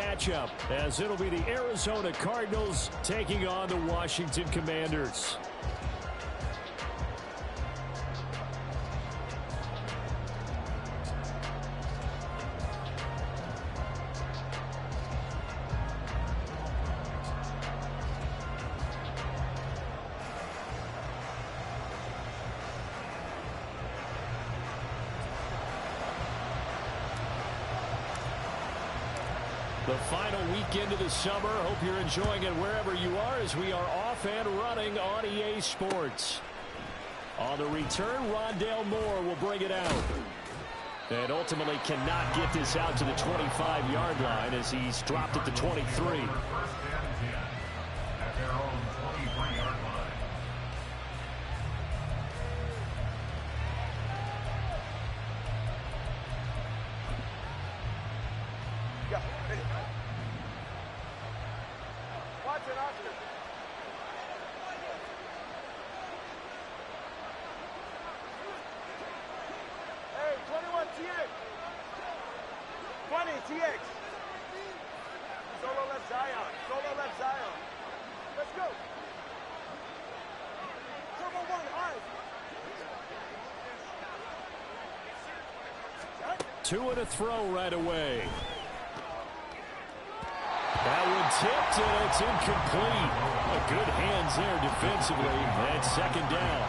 matchup, as it'll be the Arizona Cardinals taking on the Washington Commanders. The final weekend of the summer. Hope you're enjoying it wherever you are, as we are off and running on EA Sports. On the return, Rondale Moore will bring it out. And ultimately cannot get this out to the 25-yard line, as he's dropped at the 23. TX. Solo left Zion. Solo left Zion. Let's go. Turbo one, high. Two and a throw right away. That one tipped, and it's incomplete. Good hands there defensively. And second down.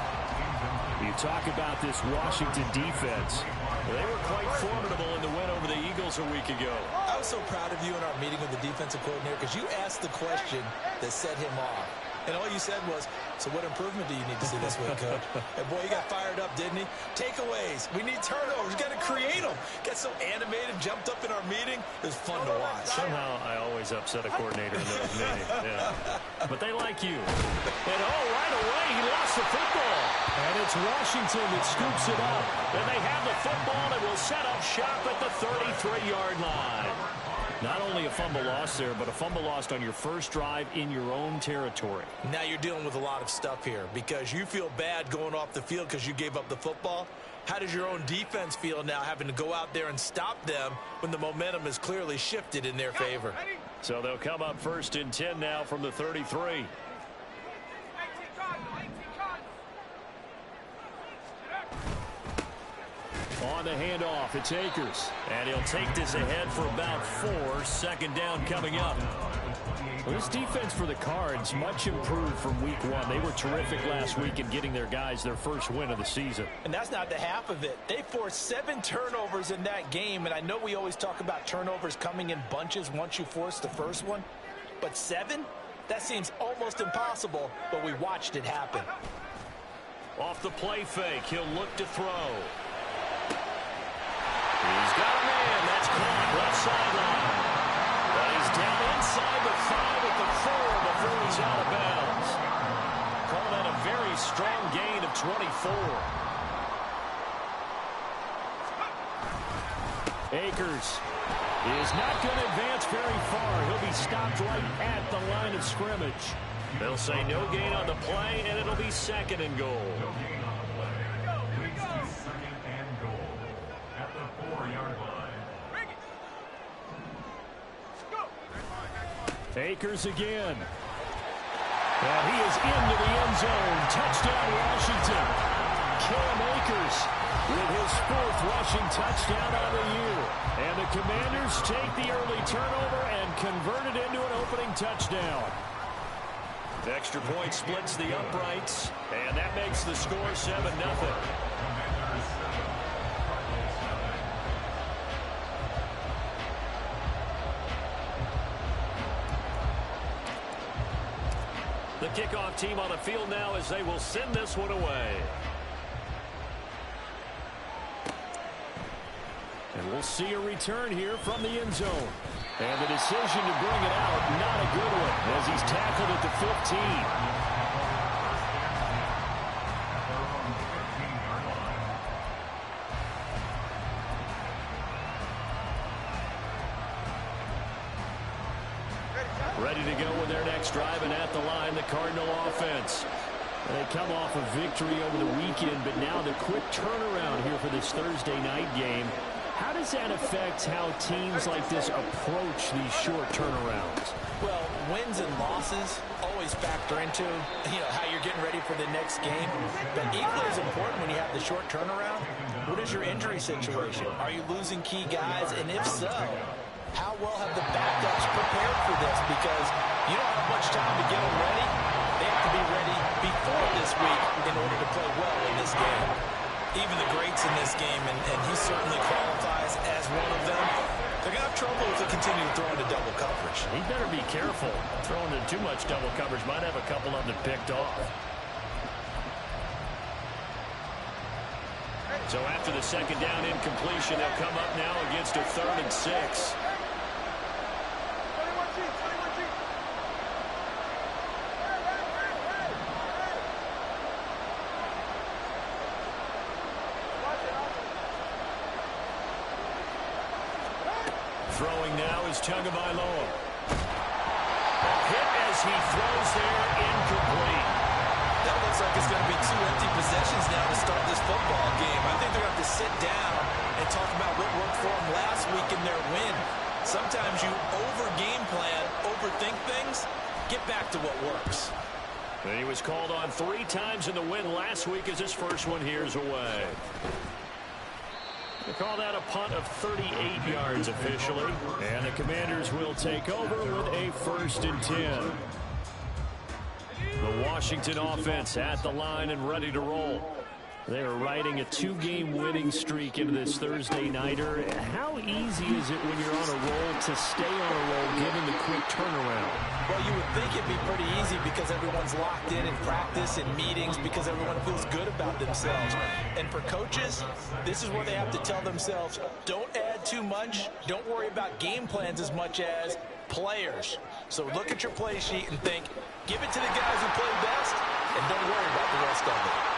You talk about this Washington defense. They were quite formidable in the win over the Eagles a week ago. I was so proud of you in our meeting with the defensive coordinator, because you asked the question that set him off. And all you said was, so what improvement do you need to see this week, Coach? And boy, he got fired up, didn't he? Takeaways. We need turnovers. We've got to create them. Got so animated, jumped up in our meeting. It was fun to watch. Somehow I always upset a coordinator in those meetings. Yeah. But they like you. And right away, he lost the football. And it's Washington that scoops it up. And they have the football and will set up shop at the 33-yard line. Not only a fumble loss there, but a fumble lost on your first drive in your own territory. Now you're dealing with a lot of stuff here, because you feel bad going off the field because you gave up the football. How does your own defense feel now, having to go out there and stop them when the momentum is clearly shifted in their favor? So they'll come up 1st and 10 now from the 33. On the handoff, it's Akers. And he'll take this ahead for about 4. Second down coming up. Well, this defense for the Cards, much improved from week 1. They were terrific last week in getting their guys their first win of the season. And that's not the half of it. They forced 7 turnovers in that game. And I know we always talk about turnovers coming in bunches once you force the first one. But 7? That seems almost impossible, but we watched it happen. Off the play fake, he'll look to throw. He's got a man. That's caught left sideline. But he's down inside the 5 at the 4 before he's out of bounds. Call that a very strong gain of 24. Akers is not going to advance very far. He'll be stopped right at the line of scrimmage. They'll say no gain on the play, and it'll be 2nd and goal. Akers again. And he is into the end zone. Touchdown, Washington. Cam Akers with his 4th rushing touchdown on the year. And the Commanders take the early turnover and convert it into an opening touchdown. The extra point splits the uprights, and that makes the score 7-0. The kickoff team on the field now, as they will send this one away. And we'll see a return here from the end zone. And the decision to bring it out, not a good one, as he's tackled at the 15. Ready to go with their next drive, and at the line, the Cardinal offense. They come off a victory over the weekend, but now the quick turnaround here for this Thursday night game. How does that affect how teams like this approach these short turnarounds? Well, wins and losses always factor into, how you're getting ready for the next game. But equally as important when you have the short turnaround, what is your injury situation? Are you losing key guys? And if so, how well have the backups prepared for this? Because you don't have much time to get them ready. They have to be ready before this week in order to play well in this game. Even the greats in this game, and he certainly qualifies as one of them, they're going to have trouble if they continue to throw into double coverage. He better be careful. Throwing into too much double coverage might have a couple of them picked off. So after the second down incompletion, they'll come up now against a 3rd and 6. Throwing now is Tagovailoa. Hit as he throws there, incomplete. That looks like it's going to be 2 empty possessions now to start this football game. I think they're going to have to sit down and talk about what worked for them last week in their win. Sometimes you over-game plan, overthink things. Get back to what works. And he was called on 3 times in the win last week as his first one here's away. They call that a punt of 38 yards officially. And the Commanders will take over with a 1st and 10. The Washington offense at the line and ready to roll. They are riding a 2-game winning streak into this Thursday nighter. How easy is it when you're on a roll to stay on a roll given the quick turnaround? Well, you would think it'd be pretty easy because everyone's locked in practice and meetings because everyone feels good about themselves. And for coaches, this is where they have to tell themselves, don't add too much. Don't worry about game plans as much as players. So look at your play sheet and think, give it to the guys who play best and don't worry about the rest of it.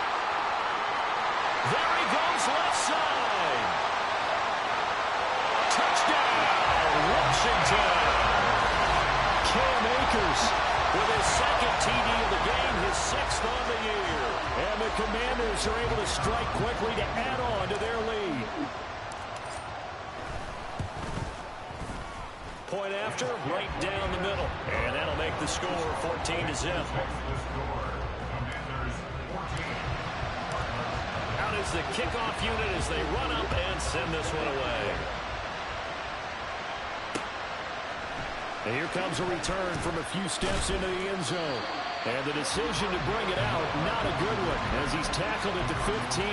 There he goes, left side. Touchdown, Washington. Cam Akers with his 2nd TD of the game, his 6th on the year. And the Commanders are able to strike quickly to add on to their lead. Point after, right down the middle. And that'll make the score 14-0. Out is the kickoff unit as they run up and send this one away. And here comes a return from a few steps into the end zone. And the decision to bring it out, not a good one, as he's tackled at the 15.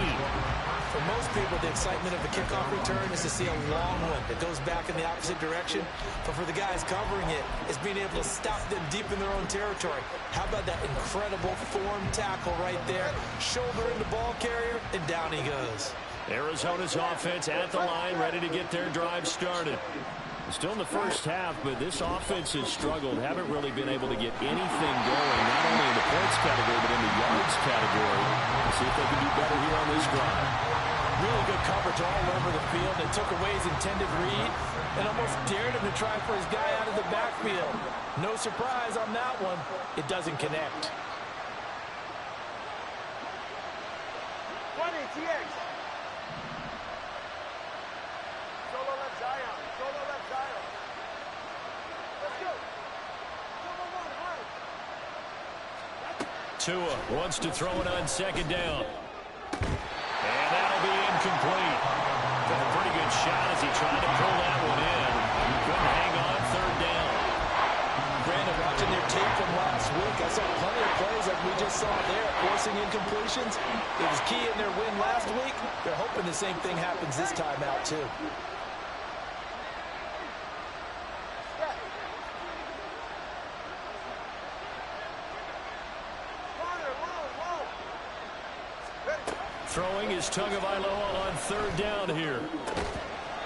For most people, the excitement of the kickoff return is to see a long one that goes back in the opposite direction. But for the guys covering it, it's being able to stop them deep in their own territory. How about that incredible form tackle right there? Shoulder into ball carrier, and down he goes. Arizona's offense at the line, ready to get their drive started. Still in the first half, but this offense has struggled. Haven't really been able to get anything going, not only in the points category, but in the yards category. We'll see if they can do better here on this drive. Really good coverage all over the field. They took away his intended read and almost dared him to try for his guy out of the backfield. No surprise on that one. It doesn't connect. 20, TX. Solo left Zion. Solo left Zion. Let's go. Solo 1, hard. Tua wants to throw it on 2nd down. And that'll be incomplete. Took a pretty good shot as he tried to pull that one in. He couldn't hang on 3rd down. Brandon, watching their tape from last week, I saw plenty of plays like we just saw there, forcing incompletions. It was key in their win last week. They're hoping the same thing happens this time out, too. Throwing is Tagovailoa on 3rd down here.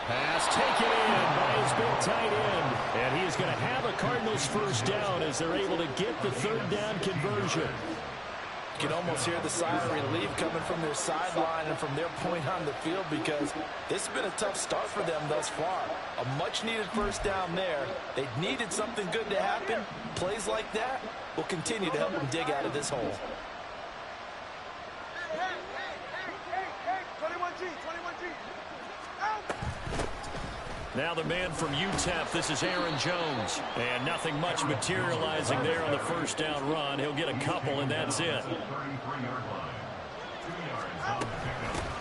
Pass taken in by his big tight end. And he is going to have a Cardinals 1st down as they're able to get the 3rd down conversion. You can almost hear the sigh of relief coming from their sideline and from their point on the field because this has been a tough start for them thus far. A much-needed 1st down there. They needed something good to happen. Plays like that will continue to help them dig out of this hole. 21G, 21G. Out. Now the man from UTEP, this is Aaron Jones. And nothing much materializing there on the first down run. He'll get a couple, and that's it.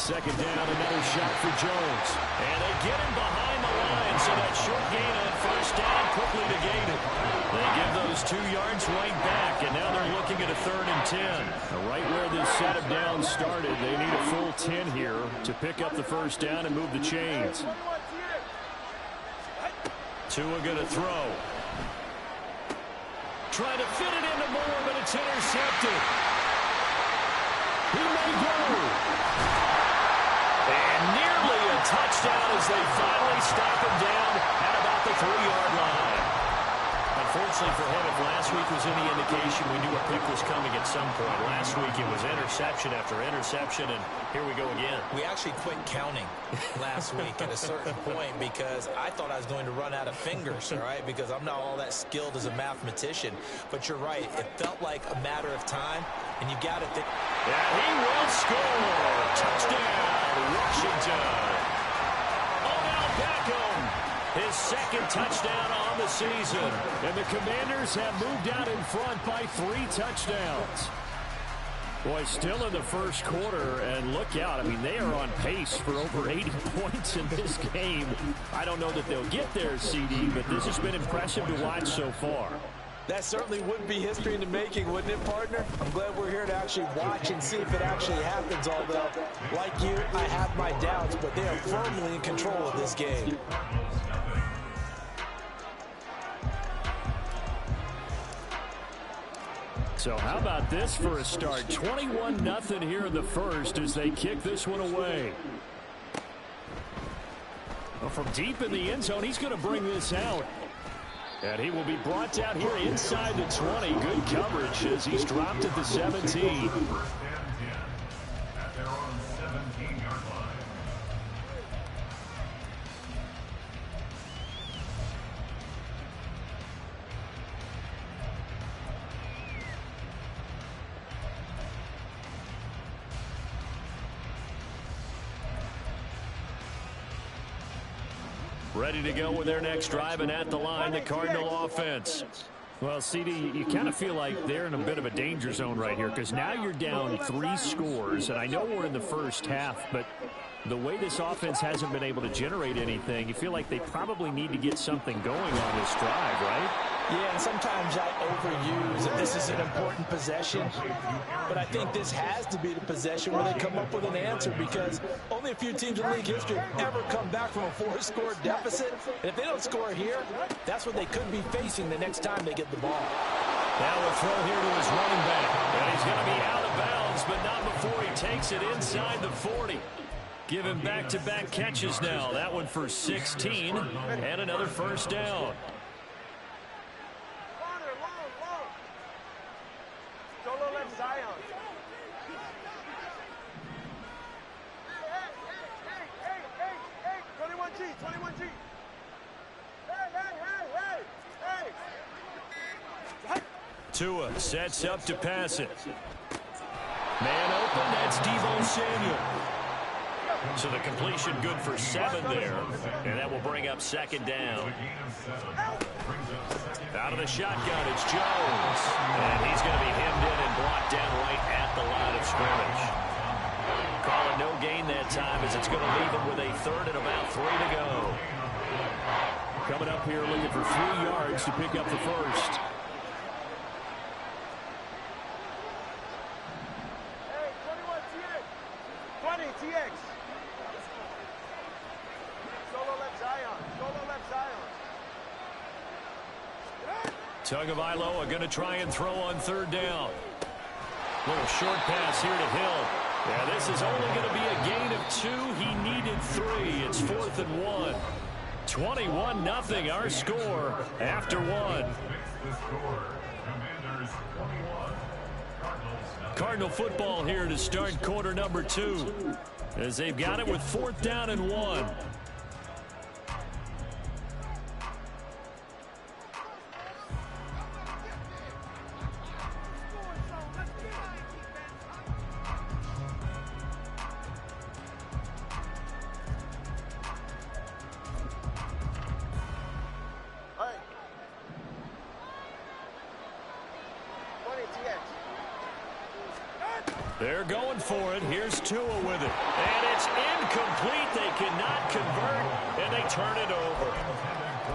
Second down, another shot for Jones. And they get him behind the line, so that short gain on first down quickly negated. They give those 2 yards right back, and now they're looking at a 3rd and 10. Right where this set of downs started, they need a full 10 here to pick up the first down and move the chains. Tua going to throw. Trying to fit it into Moore, but it's intercepted. He may go. And nearly a touchdown as they finally stop him down at about the 3-yard line. Unfortunately for him, if last week was any indication, we knew a pick was coming at some point. Last week it was interception after interception, and here we go again. We actually quit counting last week at a certain point because I thought I was going to run out of fingers, all right, because I'm not all that skilled as a mathematician. But you're right. It felt like a matter of time, and you got to think. Yeah, he will score. Touchdown, Washington. Odell Beckham, his 2nd touchdown on the season. And the Commanders have moved out in front by 3 touchdowns. Boy, still in the first quarter, and look out. I mean, they are on pace for over 80 points in this game. I don't know that they'll get there, CD, but this has been impressive to watch so far. That certainly would be history in the making, wouldn't it, partner? I'm glad we're here to actually watch and see if it actually happens, although, like you, I have my doubts, but they are firmly in control of this game. So how about this for a start? 21-0 here in the first as they kick this one away. Well, from deep in the end zone, he's going to bring this out. And he will be brought down here inside the 20. Good coverage as he's dropped at the 17. Ready to go with their next drive, and at the line, the Cardinal offense. Well, CD, you kind of feel like they're in a bit of a danger zone right here because now you're down 3 scores, and I know we're in the first half, but the way this offense hasn't been able to generate anything, you feel like they probably need to get something going on this drive, right? Yeah, and sometimes I overuse that this is an important possession, but I think this has to be the possession where they come up with an answer because only a few teams in league history have ever come back from a 4-score deficit, and if they don't score here, that's what they could be facing the next time they get the ball. Now a throw here to his running back, and he's going to be out of bounds, but not before he takes it inside the 40. Give him back-to-back catches now. That one for 16, and another first down. Tua sets up to pass it. Man open, that's Deebo Samuel. So the completion good for 7 there, and that will bring up 2nd down. Out of the shotgun, it's Jones, and he's going to be hemmed in and brought down right at the line of scrimmage. Calling no gain that time as it's going to leave him with a 3rd and about 3 to go. Coming up here looking for 3 yards to pick up the first. Tagovailoa going to try and throw on 3rd down. Little short pass here to Hill. Yeah, this is only going to be a gain of 2. He needed 3. It's 4th and 1. 21-0 our score after 1. Cardinal football here to start quarter number 2 as they've got it with 4th down and 1. They're going for it. Here's Tua with it. And it's incomplete. They cannot convert, and they turn it over.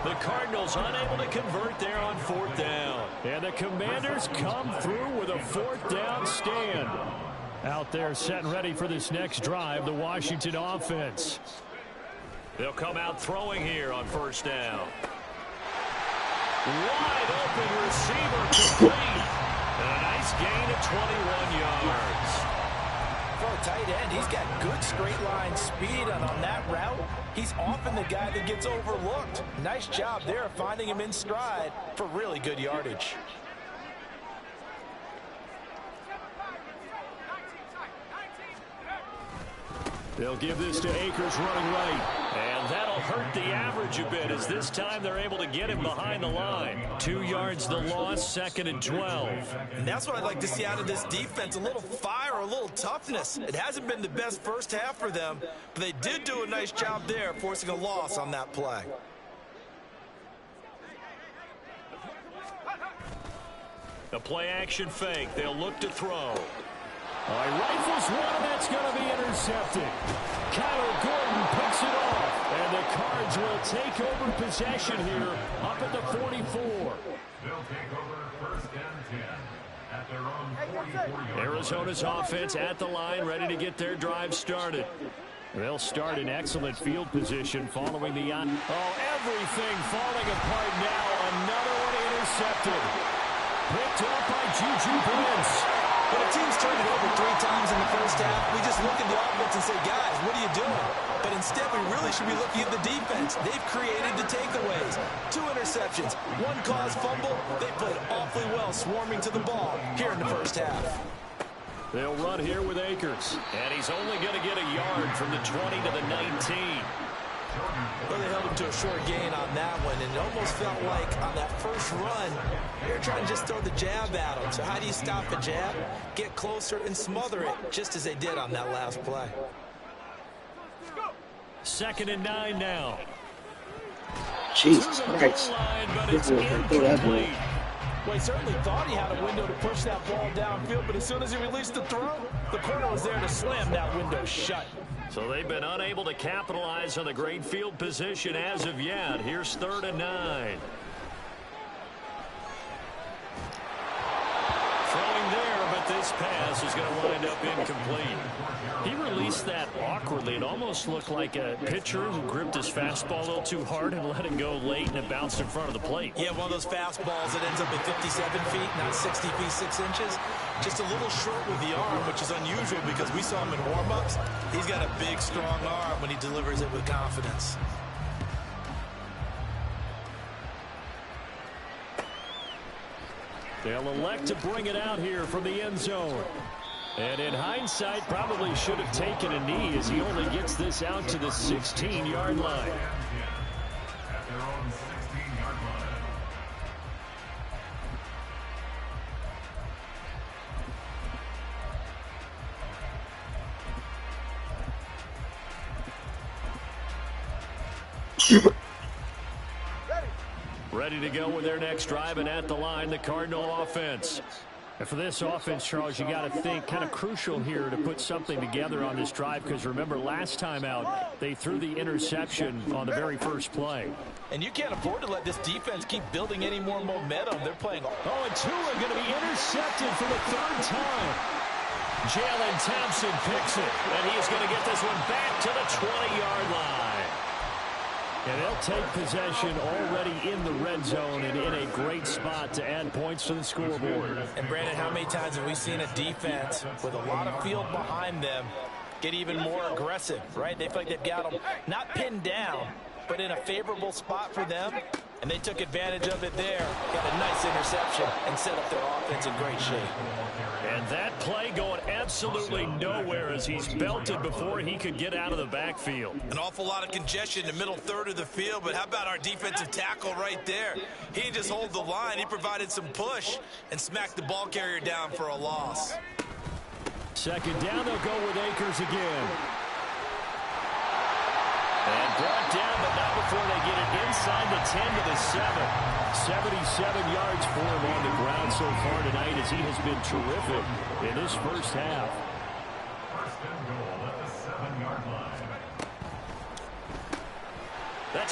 The Cardinals unable to convert there on 4th down. And the Commanders come through with a 4th down stand. Out there set and ready for this next drive, the Washington offense. They'll come out throwing here on 1st down. Wide open receiver complete. And a nice gain of 21 yards. For a tight end, he's got good straight line speed, and on that route, he's often the guy that gets overlooked. Nice job there finding him in stride for really good yardage. They'll give this to Akers running right. And that'll hurt the average a bit as this time they're able to get him behind the line. 2 yards the loss, 2nd and 12. And that's what I'd like to see out of this defense, a little fire, a little toughness. It hasn't been the best first half for them, but they did do a nice job there forcing a loss on that play. The play action fake. They'll look to throw. Rifles one, and that's going to be intercepted. Kyler Gordon picks it off, and the Cards will take over possession here up at the 44. They'll take over 1st and 10 at their own 44. Arizona's offense at the line, ready to get their drive started. They'll start in excellent field position following the everything falling apart now. Another one intercepted. Picked up by Juju Brents. When a team's turned it over 3 times in the first half, we just look at the offense and say, guys, what are you doing? But instead, we really should be looking at the defense. They've created the takeaways. 2 interceptions, 1 caused fumble. They played awfully well swarming to the ball here in the first half. They'll run here with Akers. And he's only going to get a yard from the 20 to the 19. Well, they held him to a short gain on that one, and it almost felt like on that first run, they're trying to just throw the jab at him. So how do you stop a jab? Get closer and smother it, just as they did on that last play. 2nd and 9 now. Jesus Christ. This is incomplete. Well, he certainly thought he had a window to push that ball downfield, but as soon as he released the throw, the corner was there to slam that window shut. So they've been unable to capitalize on the great field position as of yet. Here's 3rd and 9. Throwing there, but this pass is going to wind up incomplete. He released that awkwardly. It almost looked like a pitcher who gripped his fastball a little too hard and let it go late, and it bounced in front of the plate. Yeah, one of those fastballs that ends up at 57 feet, not 60 feet, 6 inches. Just a little short with the arm, which is unusual because we saw him in warm-ups. He's got a big, strong arm when he delivers it with confidence. They'll elect to bring it out here from the end zone. And in hindsight, probably should have taken a knee as he only gets this out to the 16-yard line. At their own 16-yard line. Ready to go with their next drive, and at the line, the Cardinal offense. And for this offense, Charles, you got to think kind of crucial here to put something together on this drive, because remember, last time out, they threw the interception on the very first play. And you can't afford to let this defense keep building any more momentum. They're playing. Oh, and Tua going to be intercepted for the 3rd time. Jalen Thompson picks it, and he is going to get this one back to the 20-yard line. And they'll take possession already in the red zone and in a great spot to add points to the scoreboard. And Brandon, how many times have we seen a defense with a lot of field behind them get even more aggressive, right? They feel like they've got them not pinned down, but in a favorable spot for them, and they took advantage of it there. Got a nice interception and set up their offense in great shape. And that play going absolutely nowhere as he's belted before he could get out of the backfield. An awful lot of congestion in the middle third of the field, but how about our defensive tackle right there? He didn't just hold the line. He provided some push and smacked the ball carrier down for a loss. 2nd down, they'll go with Akers again. And brought down, but not before they get it inside the 10 to the 7. 77 yards for him on the ground so far tonight as he has been terrific in this first half.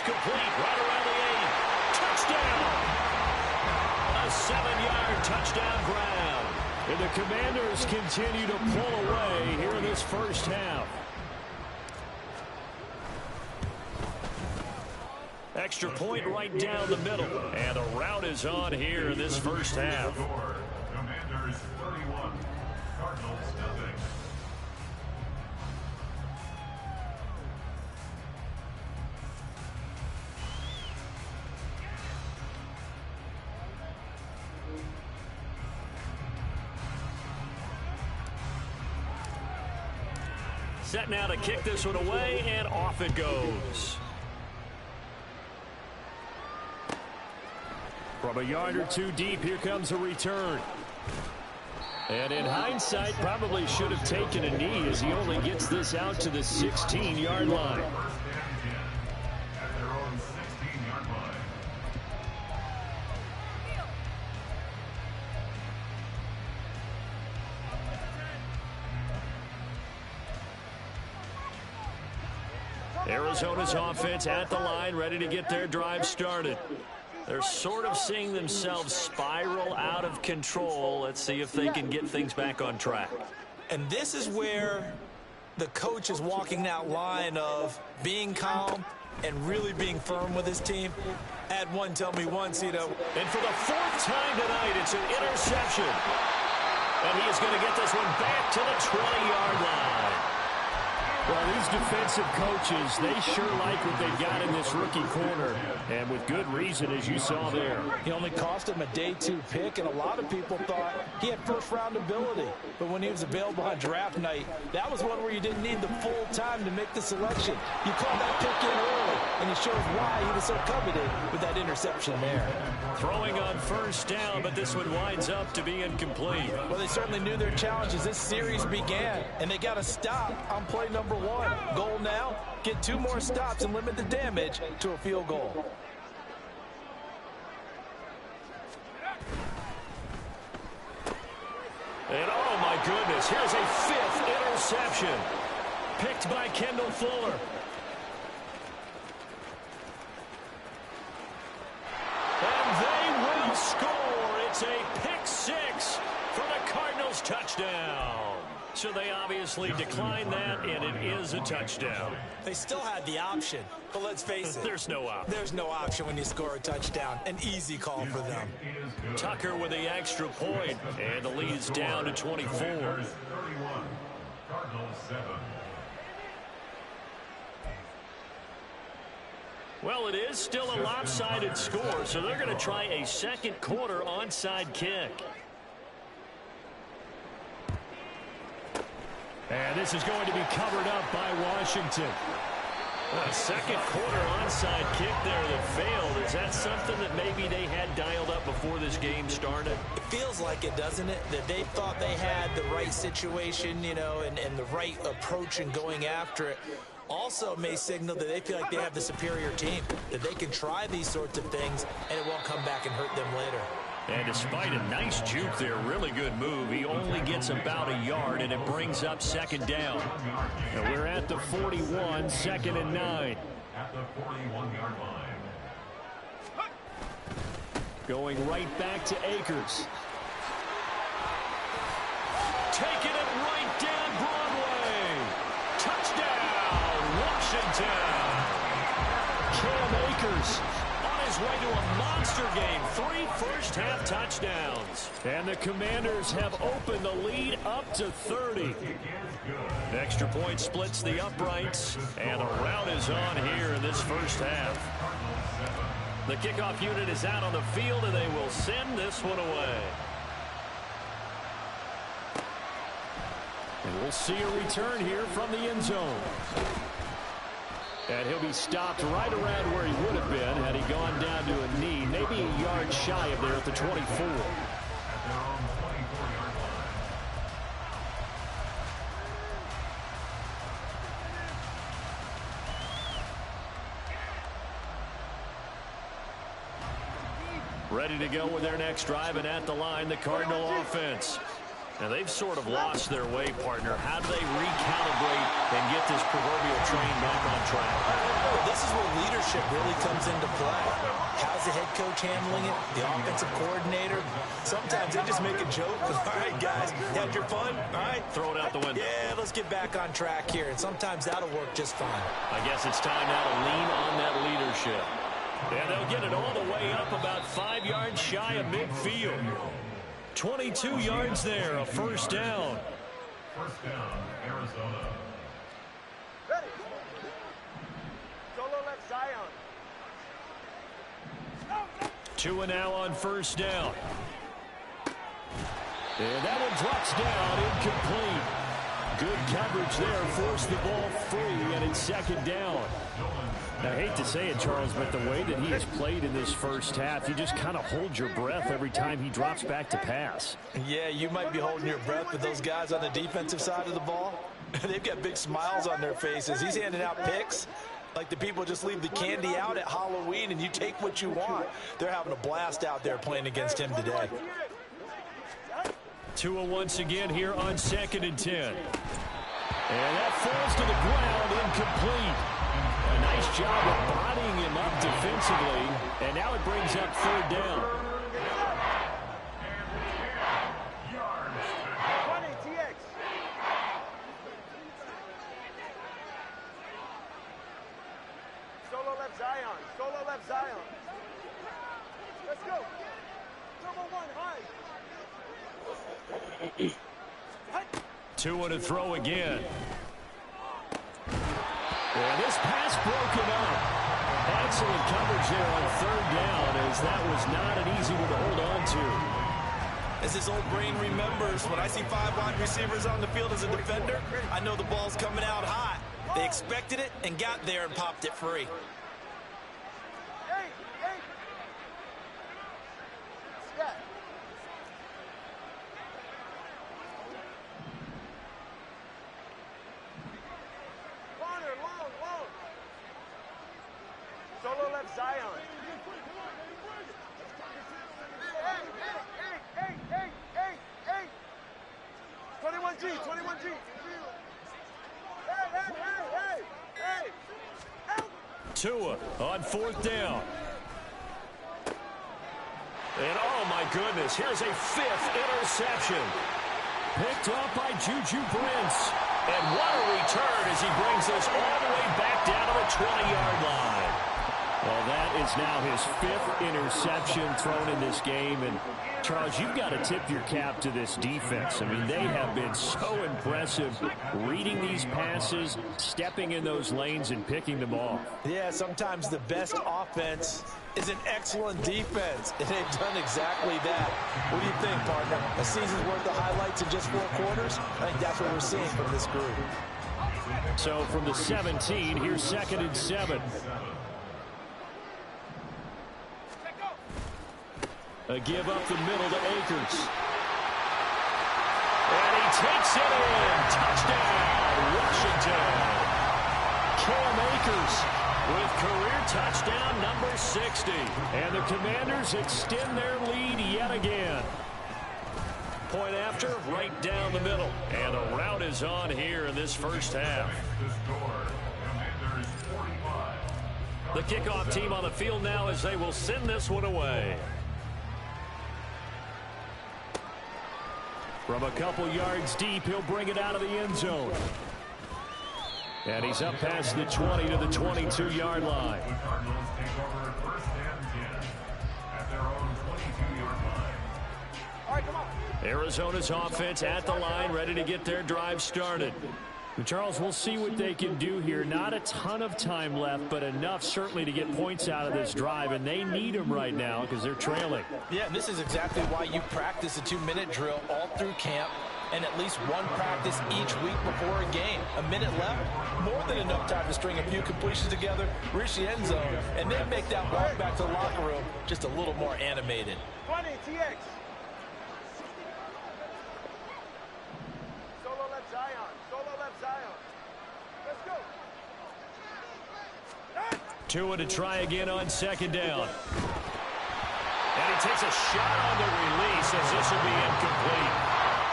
It's complete right around the 8. Touchdown! A 7-yard touchdown grab. And the Commanders continue to pull away here in this first half. Extra point right down the middle. And the route is on here in this first half. Commanders 31, Cardinals nothing. Set now to kick this one away, and off it goes. From a yard or two deep, here comes a return. And in hindsight, probably should have taken a knee as he only gets this out to the 16-yard line. First and 10 at their own 16-yard line. Arizona's offense at the line, ready to get their drive started. They're sort of seeing themselves spiral out of control. Let's see if they can get things back on track. And this is where the coach is walking that line of being calm and really being firm with his team. Add one, tell me once, you know. And for the 4th time tonight, it's an interception. And he is going to get this one back to the 20-yard line. Well, these defensive coaches, they sure like what they've got in this rookie corner. And with good reason, as you saw there. He only cost him a day 2 pick, and a lot of people thought he had first-round ability. But when he was available on draft night, that was one where you didn't need the full time to make the selection. You called that pick in early, and it shows why he was so coveted with that interception there. Throwing on first down, but this one winds up to be incomplete. Well, they certainly knew their challenge as this series began, and they got to stop on play number 1. Goal now, get 2 more stops and limit the damage to a field goal. And oh my goodness, here's a 5th interception. Picked by Kendall Fuller. And they will score. It's a pick 6 for the Cardinals touchdown. So they obviously declined that, and it is a touchdown. They still had the option, but let's face it. There's no option. There's no option when you score a touchdown. An easy call for them. Tucker with the extra point, and the lead's down to 24. 31, Cardinals 7. Well, it is still a lopsided score, so they're going to try a second quarter onside kick. And this is going to be covered up by Washington. A second quarter onside kick there that failed. Is that something that maybe they had dialed up before this game started? It feels like it, doesn't it? That they thought they had the right situation, you know, and the right approach in going after it. Also may signal that they feel like they have the superior team, that they can try these sorts of things, and it won't come back and hurt them later. And despite a nice juke there, really good move, he only gets about a yard, and it brings up second down. And we're at the 41, 2nd and 9. At the 41-yard line. Going right back to Akers. Taking it right down Broadway. Touchdown, Washington. Cam Akers on his way to a monster game. 3 first-half touchdowns. And the Commanders have opened the lead up to 30. Extra point splits the uprights, and the route is on here in this first half. The kickoff unit is out on the field, and they will send this one away. And we'll see a return here from the end zone. And he'll be stopped right around where he would have been had he gone down to a knee, maybe a yard shy of there at the 24. At their own 24-yard line. Ready to go with their next drive, and at the line, the Cardinal offense. Now, they've sort of lost their way, partner. How do they recalibrate and get this proverbial train back on track? Well, this is where leadership really comes into play. How's the head coach handling it? The offensive coordinator? Sometimes they just make a joke. All right, guys, had your fun? All right. Throw it out the window. Yeah, let's get back on track here. And sometimes that'll work just fine. I guess it's time now to lean on that leadership. And they'll get it all the way up about 5 yards shy of midfield. 22 yards there, a first down. First down, Arizona. Ready. Solo left Zion. Tua now on first down. And that one drops down, incomplete. Good coverage there, forced the ball free, and it's second down. I hate to say it, Charles, but the way that he has played in this first half, you just kind of hold your breath every time he drops back to pass. Yeah, you might be holding your breath, but those guys on the defensive side of the ball, they've got big smiles on their faces. He's handing out picks like the people just leave the candy out at Halloween and you take what you want. They're having a blast out there playing against him today. Tua once again here on 2nd and 10. And that falls to the ground, incomplete. A nice job of bodying him up defensively, and now it brings up third down. 20 TX. Solo left Zion. Solo left Zion. Let's go. Number 1, high. Tua to throw again. And this pass broken up. Excellent coverage there on third down, as that was not an easy one to hold on to. As his old brain remembers, when I see 5 wide receivers on the field as a defender, I know the ball's coming out hot. They expected it and got there and popped it free. Hey, hey. Scott. Corner, long, long. Solo left Zion. Hey. 21G, 21G. Hey. Tua on fourth down. And oh my goodness, here's a 5th interception. Picked up by Juju Brents. And what a return as he brings us all the way back down to the 20-yard line. Well, that is now his 5th interception thrown in this game. And, Charles, you've got to tip your cap to this defense. I mean, they have been so impressive reading these passes, stepping in those lanes, and picking them off. Yeah, sometimes the best offense is an excellent defense, and they've done exactly that. What do you think, partner? A season's worth of highlights in just 4 quarters? I think that's what we're seeing from this group. So from the 17, here's 2nd and 7. A give up the middle to Akers. And he takes it in. Touchdown, Washington. Cam Akers with career touchdown number 60. And the Commanders extend their lead yet again. Point after, right down the middle. And the route is on here in this first half. The kickoff team on the field now as they will send this one away. From a couple yards deep, he'll bring it out of the end zone. And he's up past the 20 to the 22-yard line. The Cardinals take over first and 10 at their own 22-yard line. All right, come on. Arizona's offense at the line, ready to get their drive started. Charles, we'll see what they can do here. Not a ton of time left, but enough certainly to get points out of this drive, and they need them right now because they're trailing. Yeah, and this is exactly why you practice a 2-minute drill all through camp and at least one practice each week before a game. A minute left, more than enough time to string a few completions together, reach the end zone, and then make that walk back to the locker room just a little more animated. 20 TX. Solo left Zion. Solo left Zion. Let's go. Tua to try again on 2nd down. And he takes a shot on the release as this will be incomplete.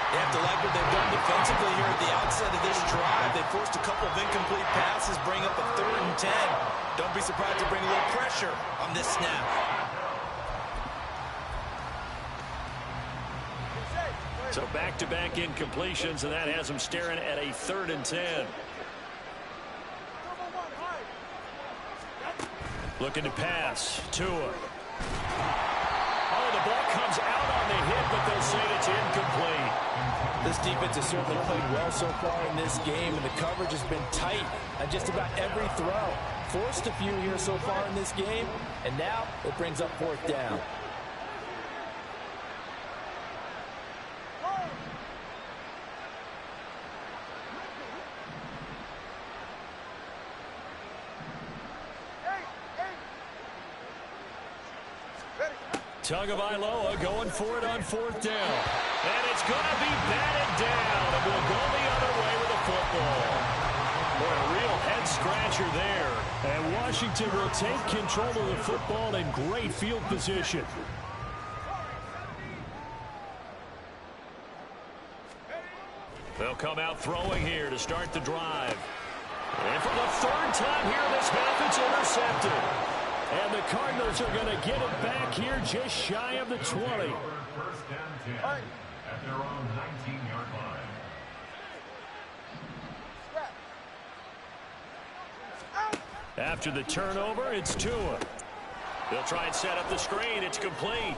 You have to like what they've done defensively here at the outset of this drive. They forced a couple of incomplete passes, bring up a 3rd and 10. Don't be surprised to bring a little pressure on this snap. So back-to-back incompletions, and that has them staring at a 3rd and 10. Looking to pass. Tua. Oh, the ball comes out on the hit, but they'll say it's incomplete. This defense has certainly played well so far in this game, and the coverage has been tight on just about every throw. Forced a few here so far in this game, and now it brings up 4th down. Tagovailoa going for it on 4th down. And it's going to be batted down, and we'll go the other way with the football. Boy, a real head-scratcher there. And Washington will take control of the football in great field position. They'll come out throwing here to start the drive. And for the 3rd time here in this half, it's intercepted. And the Cardinals are going to get it back here just shy of the 20. 1st and 10 at their own 19-yard line. After the turnover, it's Tua. They'll try and set up the screen. It's complete.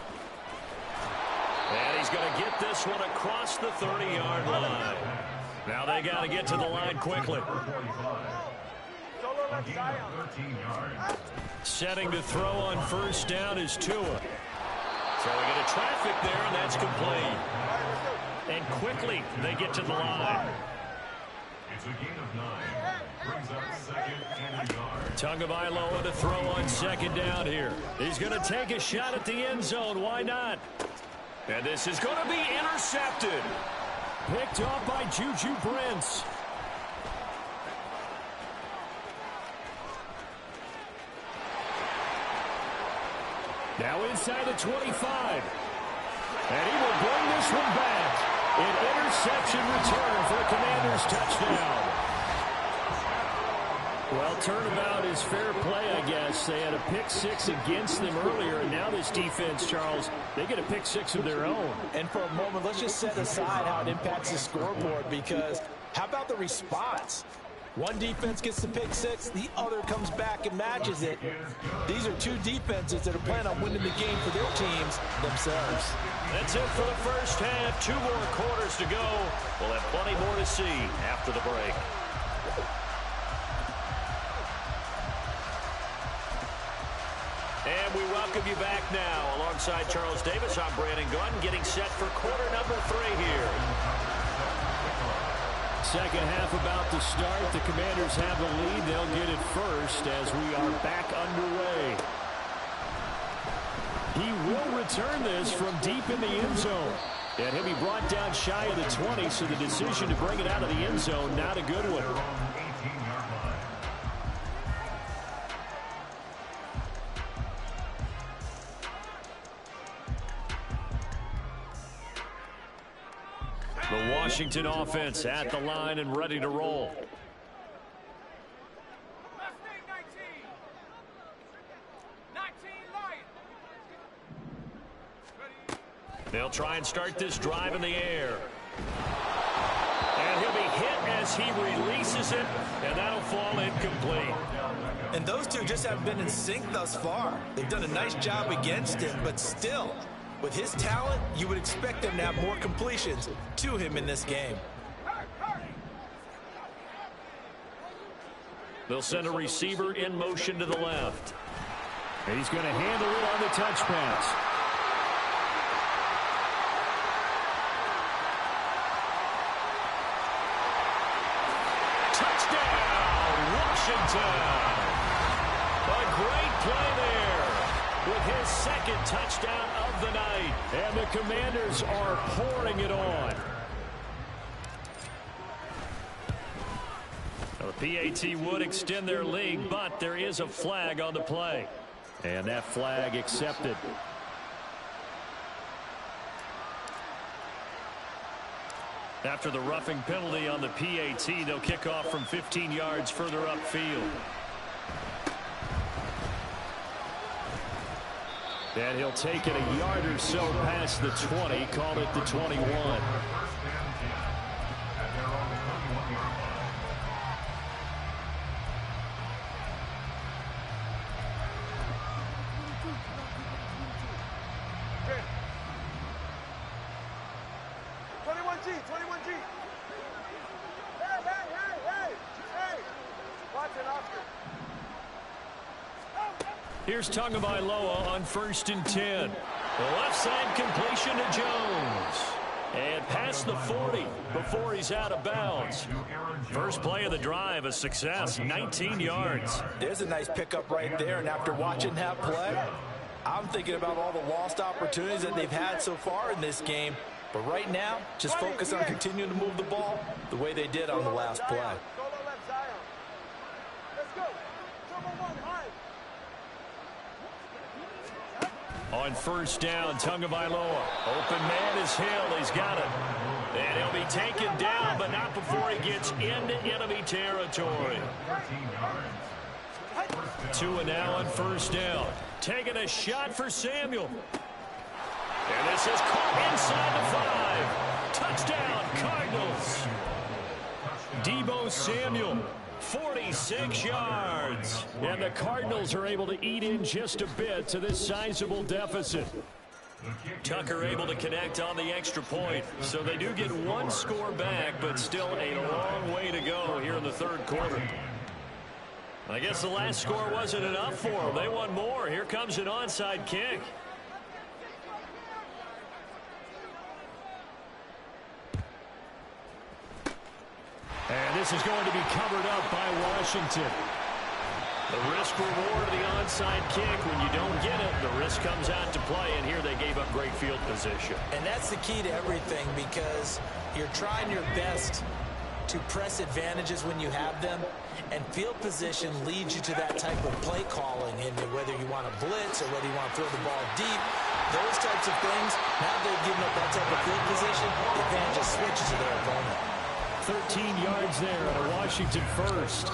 And he's going to get this one across the 30-yard line. Now they got to get to the line quickly. Setting to throw on 1st down is Tua. Throwing into traffic there, and that's complete. And quickly they get to the line. It's a gain of 9. Brings up 2nd and a yard. Tagovailoa to throw on 2nd down here. He's going to take a shot at the end zone. Why not? And this is going to be intercepted. Picked off by Juju Brents. Now inside the 25. And he will bring this one back. An interception return for a Commanders touchdown. Well, turnabout is fair play, I guess. They had a pick-6 against them earlier, and now this defense, Charles, they get a pick-6 of their own. And for a moment, let's just set aside how it impacts the scoreboard, because how about the response? One defense gets the pick-6, the other comes back and matches it. These are two defenses that are planning on winning the game for their teams themselves. That's it for the first half. 2 more quarters to go. We'll have plenty more to see after the break. And we welcome you back now. Alongside Charles Davis, I'm Brandon Gunn, getting set for quarter number 3 here. Second half about to start. The Commanders have the lead. They'll get it first as we are back underway. He will return this from deep in the end zone. And he'll be brought down shy of the 20, so the decision to bring it out of the end zone, not a good one. The Washington offense at the line and ready to roll. They'll try and start this drive in the air. And he'll be hit as he releases it, and that'll fall incomplete. And those two just haven't been in sync thus far. They've done a nice job against him, but still, with his talent, you would expect them to have more completions to him in this game. They'll send a receiver in motion to the left. And he's going to handle it on the touch pass. Touchdown, Washington. A great play there with his second touchdown of the night. And the Commanders are pouring it on. Well, the PAT would extend their lead, but there is a flag on the play. And that flag accepted. After the roughing penalty on the PAT, they'll kick off from 15 yards further upfield. And he'll take it a yard or so past the 20, call it the 21. Here's Tagovailoa on 1st and 10. The left side completion to Jones. And past the 40 before he's out of bounds. First play of the drive, a success, 19 yards. There's a nice pickup right there, and after watching that play, I'm thinking about all the lost opportunities that they've had so far in this game. But right now, just focus on continuing to move the ball the way they did on the last play. On 1st down, Tagovailoa. Open man is Hill. He's got it. And he'll be taken down, but not before he gets into enemy territory. 2 and now on 1st down. Taking a shot for Samuel. And this is caught inside the 5. Touchdown, Cardinals. Deebo Samuel. 46 yards. And the Cardinals are able to eat in just a bit to this sizable deficit. Tucker able to connect on the extra point. So they do get one score back, but still a long way to go here in the 3rd quarter. I guess the last score wasn't enough for them. They want more. Here comes an onside kick. And this is going to be covered up by Washington. The risk-reward of the onside kick. When you don't get it, the risk comes out to play, and here they gave up great field position. And that's the key to everything, because you're trying your best to press advantages when you have them, and field position leads you to that type of play calling, and whether you want to blitz or whether you want to throw the ball deep, those types of things, now they've given up that type of field position, the advantage just switches to their opponent. 13 yards there on a Washington first.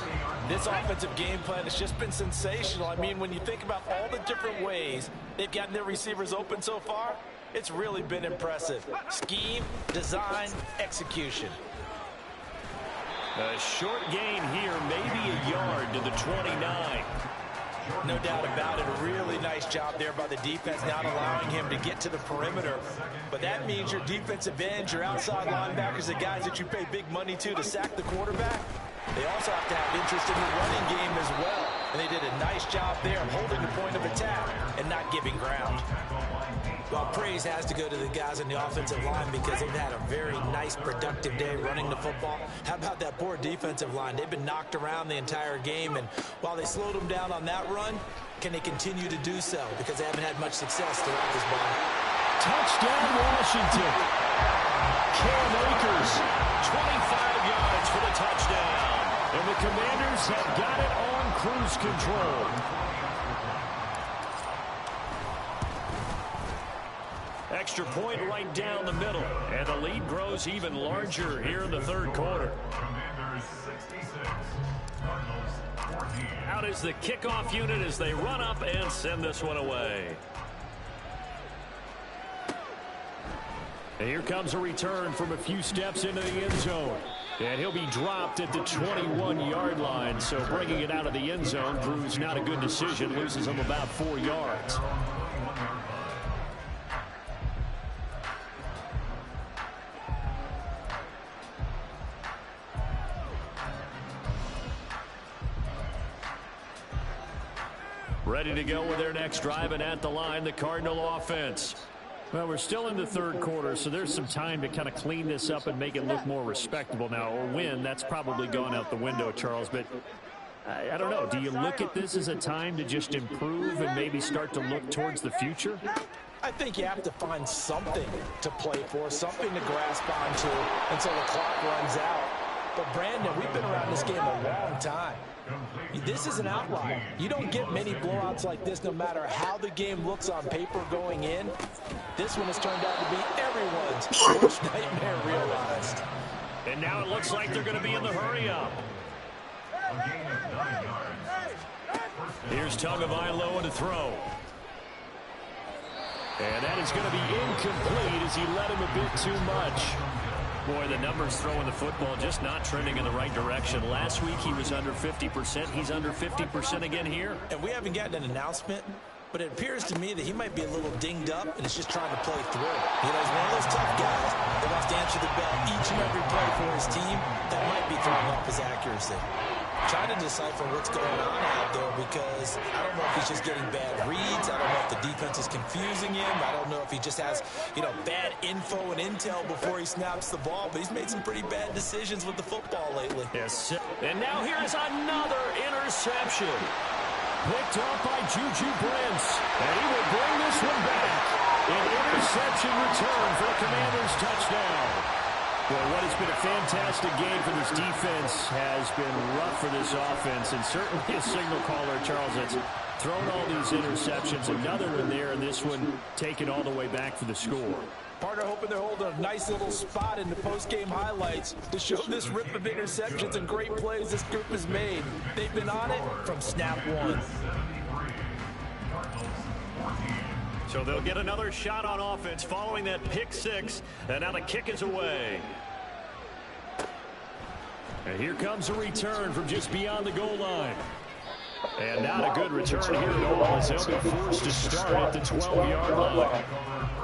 This offensive game plan has just been sensational. I mean, when you think about all the different ways they've gotten their receivers open so far, it's really been impressive. Scheme, design, execution. A short gain here, maybe a yard to the 29. No doubt about it. A really nice job there by the defense, not allowing him to get to the perimeter. But that means your defensive ends, your outside linebackers, the guys that you pay big money to sack the quarterback, they also have to have interest in the running game as well. And they did a nice job there of holding the point of attack and not giving ground. Well, praise has to go to the guys on the offensive line because they've had a very nice, productive day running the football. How about that poor defensive line? They've been knocked around the entire game, and while they slowed them down on that run, can they continue to do so? Because they haven't had much success throughout this ball. Touchdown, Washington. Cam Akers, 25 yards for the touchdown. And the Commanders have got it on cruise control. Extra point right down the middle. And the lead grows even larger here in the 3rd quarter. Out is the kickoff unit as they run up and send this one away. And here comes a return from a few steps into the end zone. And he'll be dropped at the 21-yard line. So bringing it out of the end zone proves not a good decision. Loses him about 4 yards. Ready to go with their next drive, and at the line, the Cardinal offense. Well, we're still in the 3rd quarter, so there's some time to kind of clean this up and make it look more respectable now. Or win, that's probably gone out the window, Charles. But I don't know. Do you look at this as a time to just improve and maybe start to look towards the future? I think you have to find something to play for, something to grasp onto until the clock runs out. But, Brandon, we've been around this game a long time. This is an outlier. You don't get many blowouts like this no matter how the game looks on paper going in. This one has turned out to be everyone's worst nightmare realized. And now it looks like they're going to be in the hurry-up. Here's Tagovailoa to throw. And that is going to be incomplete as he led him a bit too much. Boy, the numbers throwing the football just not trending in the right direction. Last week he was under 50%. He's under 50% again here. And we haven't gotten an announcement, but it appears to me that he might be a little dinged up and is just trying to play through. You know, he's one of those tough guys that wants to answer the bell each and every play for his team. That might be throwing off his accuracy. Trying to decipher what's going on out there because I don't know if he's just getting bad reads. I don't know if the defense is confusing him. I don't know if he just has, bad info and intel before he snaps the ball. But he's made some pretty bad decisions with the football lately. Yes. And now here's another interception. Picked up by Juju Brents. And he will bring this one back. An interception return for the Commanders' touchdown. Well, what has been a fantastic game for this defense has been rough for this offense, and certainly a signal caller, Charles, that's thrown all these interceptions. Another one there, and this one taken all the way back for the score. Partner hoping they're holding a nice little spot in the post-game highlights to show this rip of interceptions and great plays this group has made. They've been on it from snap one. So they'll get another shot on offense following that pick six, and now the kick is away. And here comes a return from just beyond the goal line. And not a good return here at all as they'll be forced to start at the 12-yard line.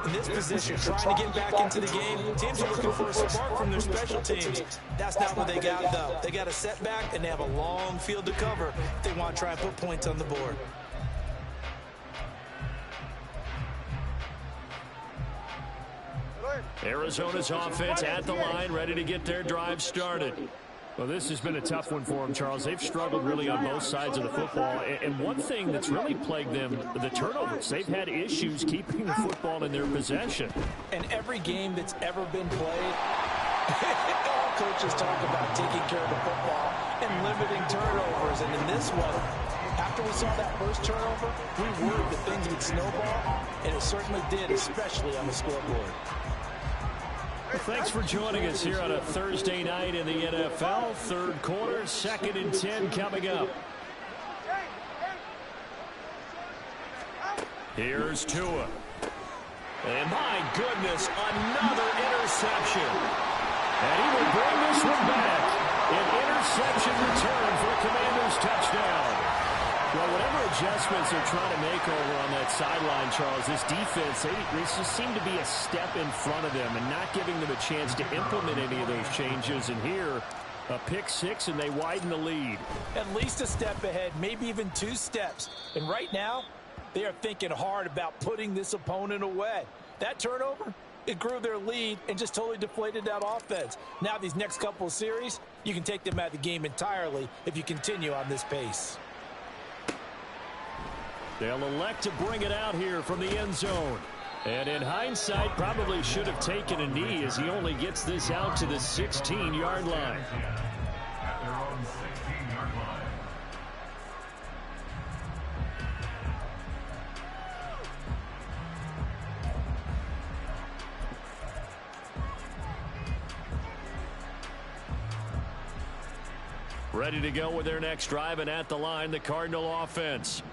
In this position, trying to get back into the game, teams are looking for a spark from their special teams. That's not what they got, though. They got a setback, and they have a long field to cover if they want to try and put points on the board. Arizona's offense at the line, ready to get their drive started. Well, this has been a tough one for them, Charles. They've struggled really on both sides of the football. And one thing that's really plagued them, the turnovers. They've had issues keeping the football in their possession. And every game that's ever been played, all coaches talk about taking care of the football and limiting turnovers. And in this one, after we saw that first turnover, we worried that things would snowball, and it certainly did, especially on the scoreboard. Well, thanks for joining us here on a Thursday night in the NFL. Third quarter, 2nd and 10 coming up. Here's Tua. And my goodness, another interception. And he will bring this one back. An interception return for a Commanders touchdown. Well, whatever adjustments they're trying to make over on that sideline, Charles, this defense, they just seem to be a step in front of them and not giving them a chance to implement any of those changes. And here, a pick six, and they widen the lead. At least a step ahead, maybe even 2 steps. And right now, they are thinking hard about putting this opponent away. That turnover, it grew their lead and just totally deflated that offense. Now these next couple of series, you can take them out of the game entirely if you continue on this pace. They'll elect to bring it out here from the end zone. And in hindsight, probably should have taken a knee as he only gets this out to the 16-yard line. At their own 16-yard line. Ready to go with their next drive, and at the line, the Cardinal offense.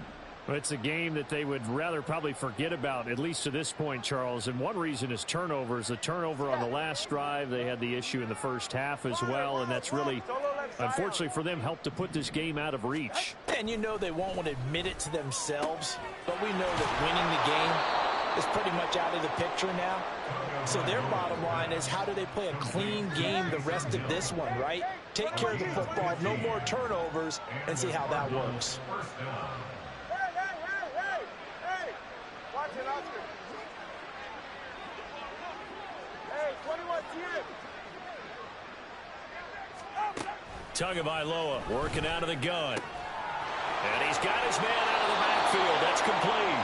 It's a game that they would rather probably forget about, at least to this point, Charles. And one reason is turnovers. The turnover on the last drive, they had the issue in the first half as well, and that's really, unfortunately for them, helped to put this game out of reach. And you know they won't want to admit it to themselves, but we know that winning the game is pretty much out of the picture now. So their bottom line is, how do they play a clean game the rest of this one, right? Take care of the football, no more turnovers, and see how that works. Tagovailoa working out of the gun. And he's got his man out of the backfield. That's complete.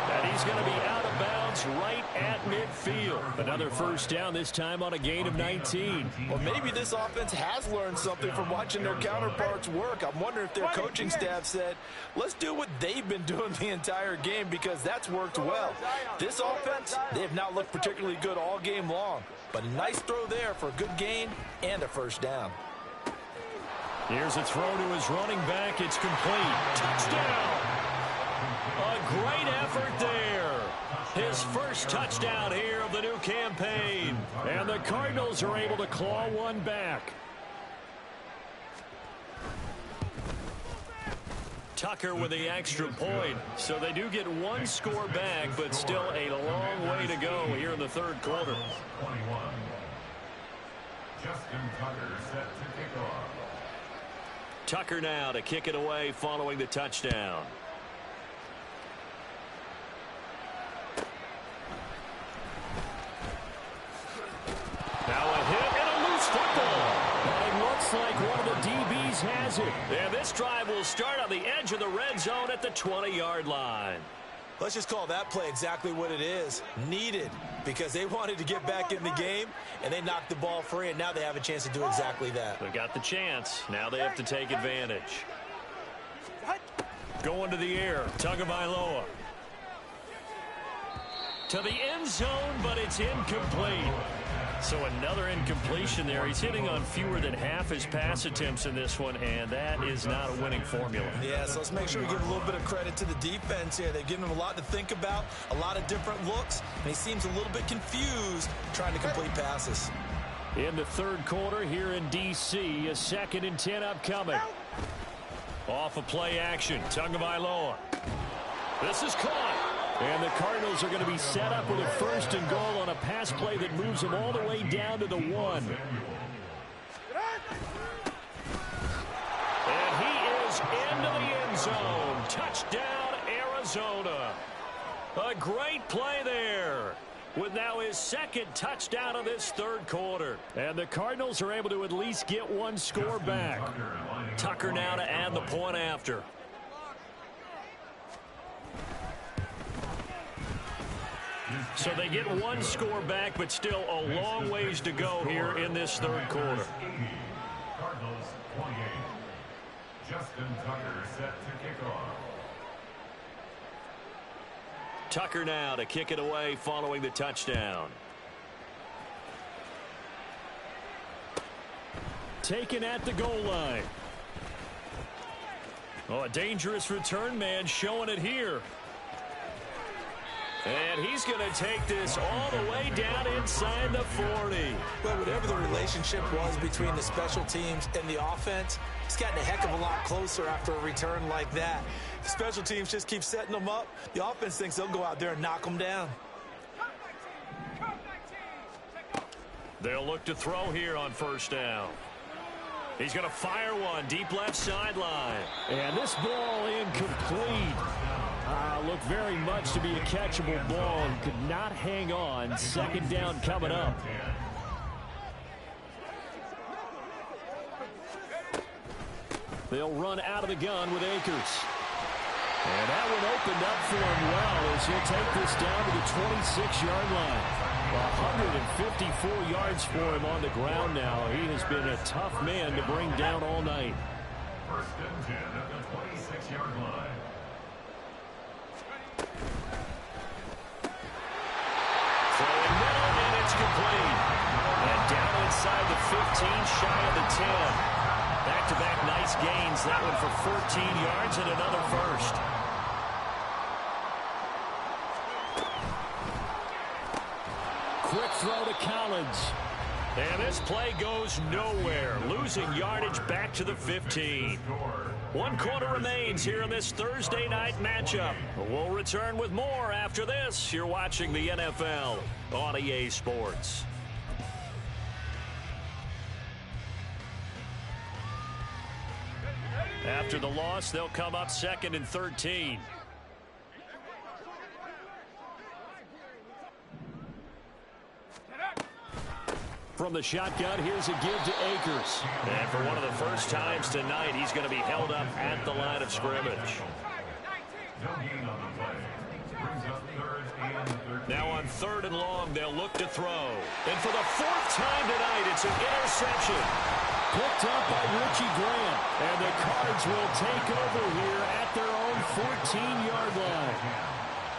And he's going to be out of bounds right at midfield. Another first down, this time on a gain of 19. Well, maybe this offense has learned something from watching their counterparts work. I'm wondering if their coaching staff said, let's do what they've been doing the entire game, because that's worked well. This offense, they have not looked particularly good all game long. But a nice throw there for a good gain and a first down. Here's a throw to his running back. It's complete. Touchdown! A great effort there. His first touchdown here of the new campaign. And the Cardinals are able to claw one back. Tucker with the extra point. So they do get one score back, but still a long way to go here in the third quarter. 21. Justin Tucker set to kick off. Tucker now to kick it away following the touchdown. Now a hit and a loose football. And it looks like one of the DBs has it. And this drive will start on the edge of the red zone at the 20-yard line. Let's just call that play exactly what it is. Needed, because they wanted to get back in the game, and they knocked the ball free, and now they have a chance to do exactly that. They got the chance. Now they have to take advantage. Going to the air. Tagovailoa. To the end zone, but it's incomplete. So another incompletion there. He's hitting on fewer than half his pass attempts in this one, and that is not a winning formula. Yeah, so let's make sure we give a little bit of credit to the defense here. They've given him a lot to think about, a lot of different looks, and he seems a little bit confused trying to complete passes. In the third quarter here in D.C., a 2nd and 10 upcoming. Off of play action, Tagovailoa. This is caught. And the Cardinals are going to be set up with a 1st and goal on a pass play that moves them all the way down to the 1. And he is into the end zone. Touchdown, Arizona. A great play there, with now his 2nd touchdown of this third quarter. And the Cardinals are able to at least get one score back. Tucker now to add the point after. So they get one score back, but still a long ways to go here in this third quarter. Cardinals 28. Justin Tucker set to kick off. Tucker now to kick it away following the touchdown. Taken at the goal line. Oh, a dangerous return man showing it here. And he's going to take this all the way down inside the 40. Well, whatever the relationship was between the special teams and the offense, it's gotten a heck of a lot closer after a return like that. The special teams just keep setting them up. The offense thinks they'll go out there and knock them down. They'll look to throw here on 1st down. He's going to fire one deep left sideline. And this ball incomplete. Looked very much to be a catchable ball and could not hang on. 2nd down coming up. They'll run out of the gun with Akers. And that one opened up for him well as he'll take this down to the 26-yard line. 154 yards for him on the ground now. He has been a tough man to bring down all night. 1st and 10 at the 26-yard line. Throwing middle, and it's complete. And down inside the 15, shy of the 10. Back-to-back nice gains. That one for 14 yards and another first. Quick throw to Collins. And this play goes nowhere. Losing yardage back to the 15. 1 quarter remains here in this Thursday night matchup. We'll return with more after this. You're watching the NFL on EA Sports. After the loss, they'll come up 2nd and 13. From the shotgun, here's a give to Akers. And for one of the first times tonight, he's going to be held up at the line of scrimmage. No gain on the play. Brings up 3rd and 13. Now on 3rd and long, they'll look to throw. And for the 4th time tonight, it's an interception. Picked up by Richie Grant. And the Cards will take over here at their own 14-yard line.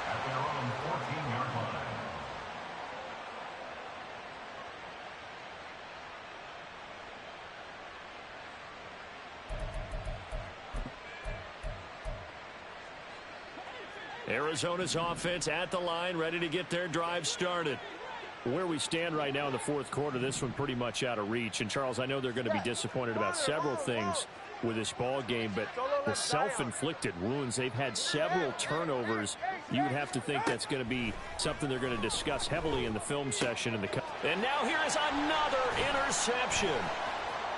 At their own 14-yard line. Arizona's offense at the line, ready to get their drive started. Where we stand right now in the 4th quarter, this one pretty much out of reach. And, Charles, I know they're going to be disappointed about several things with this ball game, but the self-inflicted wounds, they've had several turnovers. You would have to think that's going to be something they're going to discuss heavily in the film session. And now here is another interception.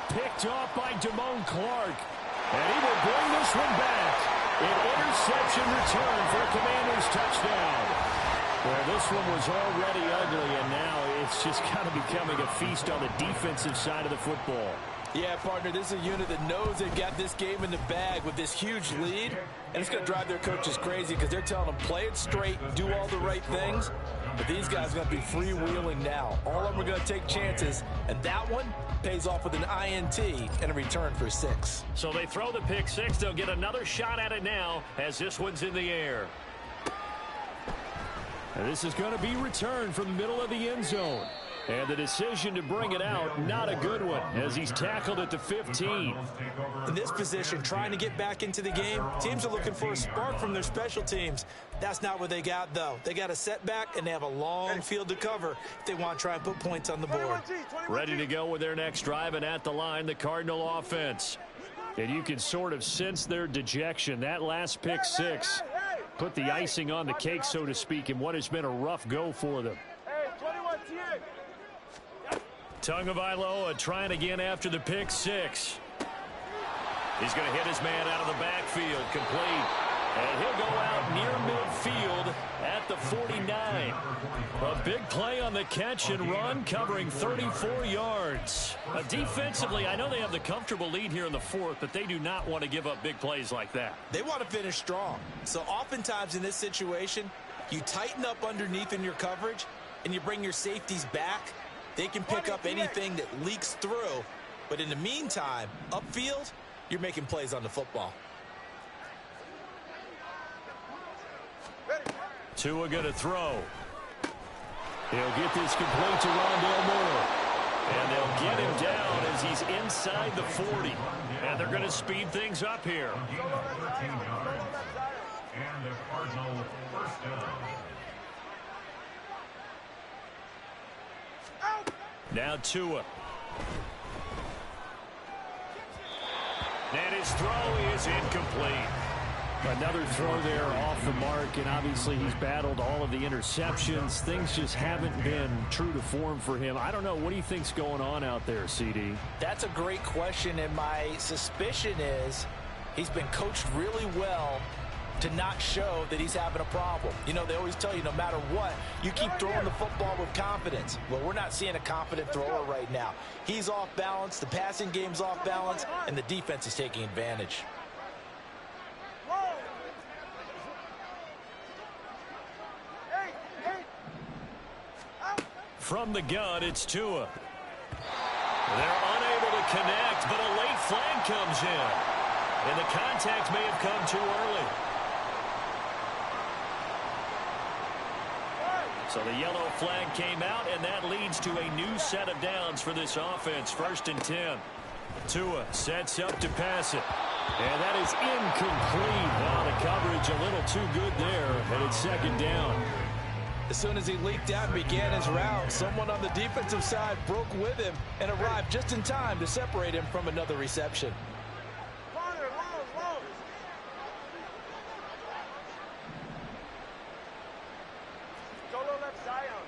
Picked off by Damone Clark. And he will bring this one back. An interception return for a Commanders touchdown. Well, this one was already ugly, and now it's just kind of becoming a feast on the defensive side of the football. Yeah, partner, this is a unit that knows they've got this game in the bag with this huge lead, and it's going to drive their coaches crazy because they're telling them play it straight, do all the right things, but these guys are going to be freewheeling now. All of them are going to take chances, and that one pays off with an INT and a return for 6. So they throw the pick 6. They'll get another shot at it now as this one's in the air. And this is going to be returned from the middle of the end zone. And the decision to bring it out, not a good one, as he's tackled at the 15. In this position, trying to get back into the game, teams are looking for a spark from their special teams. That's not what they got, though. They got a setback, and they have a long field to cover if they want to try and put points on the board. Ready to go with their next drive, and at the line, the Cardinal offense. And you can sort of sense their dejection. That last pick 6 put the icing on the cake, so to speak, in what has been a rough go for them. Tagovailoa trying again after the pick 6. He's going to hit his man out of the backfield, complete. And he'll go out near midfield at the 49. A big play on the catch and run, covering 34 yards. Defensively, I know they have the comfortable lead here in the 4th, but they do not want to give up big plays like that. They want to finish strong. So oftentimes in this situation, you tighten up underneath in your coverage, and you bring your safeties back. They can pick up anything that leaks through. But in the meantime, upfield, you're making plays on the football. Tua going to throw. He'll get this complete to Rondale Moore. And they'll get him down as he's inside the 40. And they're going to speed things up here. And the Cardinal first down. Now Tua. And his throw is incomplete. Another throw there off the mark, and obviously he's battled all of the interceptions. Things just haven't been true to form for him. I don't know. What do you think's going on out there, CD? That's a great question, and my suspicion is he's been coached really well to not show that he's having a problem. You know, they always tell you no matter what, you keep throwing the football with confidence. Well, we're not seeing a confident thrower right now. He's off balance, the passing game's off balance, and the defense is taking advantage. From the gun, it's Tua. They're unable to connect, but a late flag comes in. And the contact may have come too early. So the yellow flag came out, and that leads to a new set of downs for this offense. 1st and 10. Tua sets up to pass it. And that is incomplete. Now the coverage a little too good there, and it's 2nd down. As soon as he leaked out and began his route, someone on the defensive side broke with him and arrived just in time to separate him from another reception. Solo left Zion.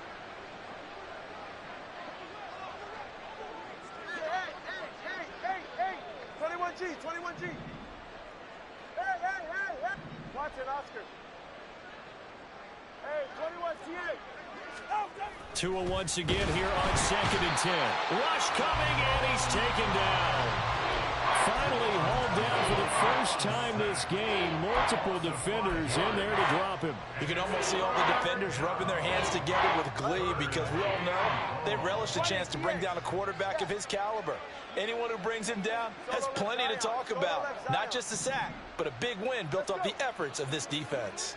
Hey. 21G. Hey. Watch it, Oscar. Hey, 21 TA. Tua once again here on 2nd and 10. Rush coming, and he's taken down. finally hauled down for the first time this game. Multiple defenders in there to drop him. You can almost see all the defenders rubbing their hands together with glee because we all know they relish the chance to bring down a quarterback of his caliber. Anyone who brings him down has plenty to talk about. Not just a sack, but a big win built off the efforts of this defense.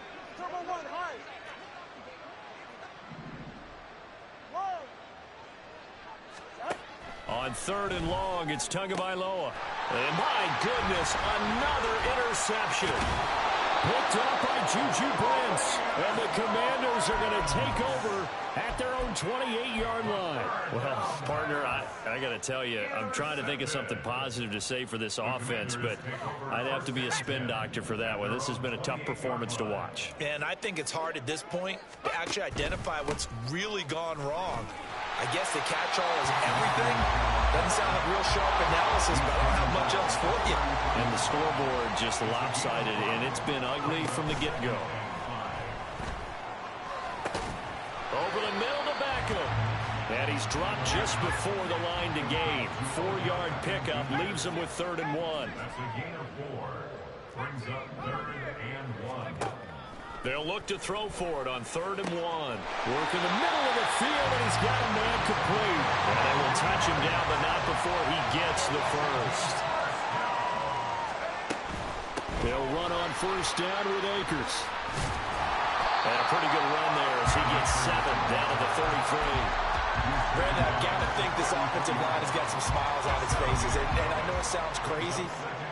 On 3rd and long, it's Tagovailoa. And my goodness, another interception. Picked up by Juju Brents. And the Commanders are going to take over at their own 28-yard line. Well, partner, I got to tell you, I'm trying to think of something positive to say for this offense, but I'd have to be a spin doctor for that one. This has been a tough performance to watch. And I think it's hard at this point to actually identify what's really gone wrong. I guess the catch-all is everything. Doesn't sound like real sharp analysis, but I don't have much else for you. And the scoreboard just lopsided, and it's been ugly from the get-go. Over the middle to Beckham. And he's dropped just before the line to gain. 4-yard pickup leaves him with 3rd and 1. That's a gain of 4. Brings up 3rd and 1. They'll look to throw for it on 3rd and 1. Work in the middle of the field, and he's got a man complete. And they will touch him down, but not before he gets the first. They'll run on 1st down with Akers. And a pretty good run there as he gets 7 down to the 33. Brandon, I've got to think this offensive line has got some smiles on its faces. And I know it sounds crazy,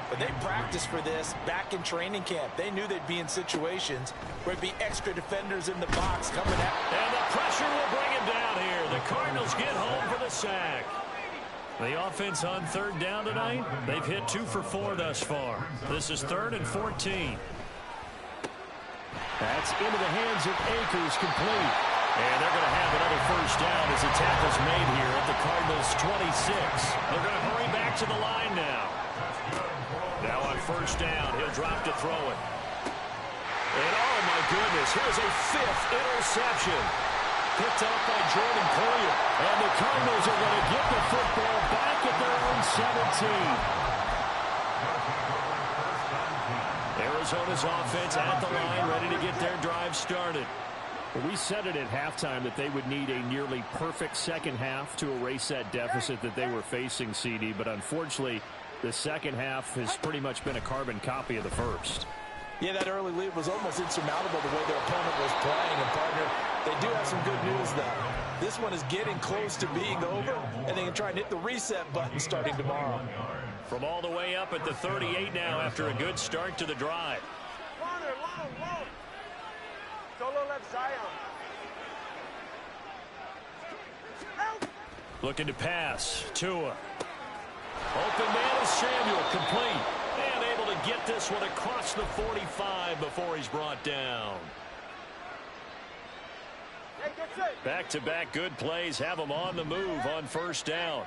but they practiced for this back in training camp. They knew they'd be in situations where there'd be extra defenders in the box coming at. And the pressure will bring him down here. The Cardinals get home for the sack. The offense on 3rd down tonight, they've hit 2 for 4 thus far. This is 3rd and 14. That's into the hands of Akers, complete. And they're going to have another 1st down as the tackle's made here at the Cardinals' 26. They're going to hurry back to the line now. Now on 1st down, he'll drop to throw it. And oh my goodness, here's a 5th interception. Picked up by Jordan Poyer. And the Cardinals are going to get the football back at their own 17. Arizona's offense at the line, ready to get their drive started. We said it at halftime that they would need a nearly perfect second half to erase that deficit that they were facing, CD. But unfortunately, the second half has pretty much been a carbon copy of the first. Yeah, that early lead was almost insurmountable the way their opponent was playing. And, partner, they do have some good news, though. This one is getting close to being over, and they can try and hit the reset button starting tomorrow. From all the way up at the 38 now after a good start to the drive. Solo left Zion. Looking to pass. Tua. Open man is Samuel. Complete. And able to get this one across the 45 before he's brought down. Back-to-back good plays have him on the move on 1st down.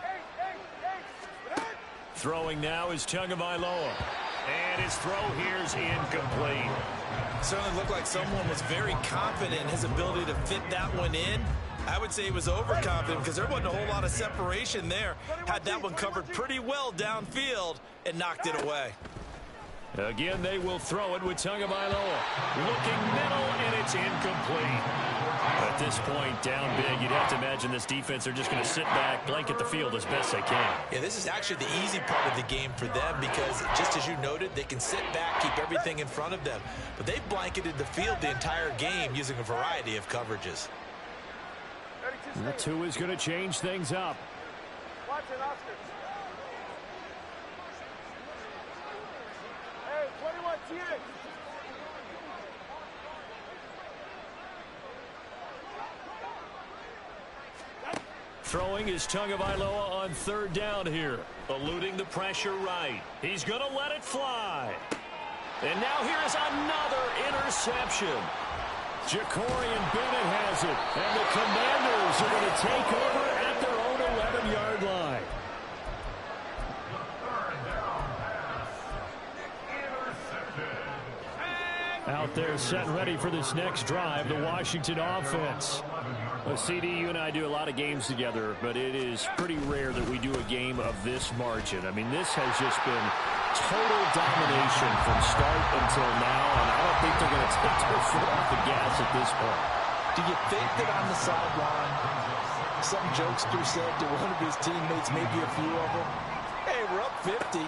Throwing now is Tagovailoa. And his throw here's incomplete. Certainly looked like someone was very confident in his ability to fit that one in. I would say he was overconfident because there wasn't a whole lot of separation there. Had that one covered pretty well downfield and knocked it away. Again, they will throw it with Tagovailoa. Looking middle, and it's incomplete. At this point, down big, you'd have to imagine this defense are just going to sit back, blanket the field as best they can. Yeah, this is actually the easy part of the game for them because, just as you noted, they can sit back, keep everything in front of them. But they've blanketed the field the entire game using a variety of coverages. That two is going to change things up. Watch it, Oscar. Hey, 21 TX. Throwing is Tagovailoa on 3rd down here. Eluding the pressure right. He's going to let it fly. And now here is another interception. Jacorian Bennett has it. And the Commanders are going to take over at their own 11-yard line. Out there set ready for this next drive, the Washington offense. Well, CD, you and I do a lot of games together, but it is pretty rare that we do a game of this margin. I mean, this has just been total domination from start until now, and I don't think they're going to take their foot off the gas at this point. Do you think that on the sideline, some jokester said to one of his teammates, maybe a few of them, hey, we're up 50.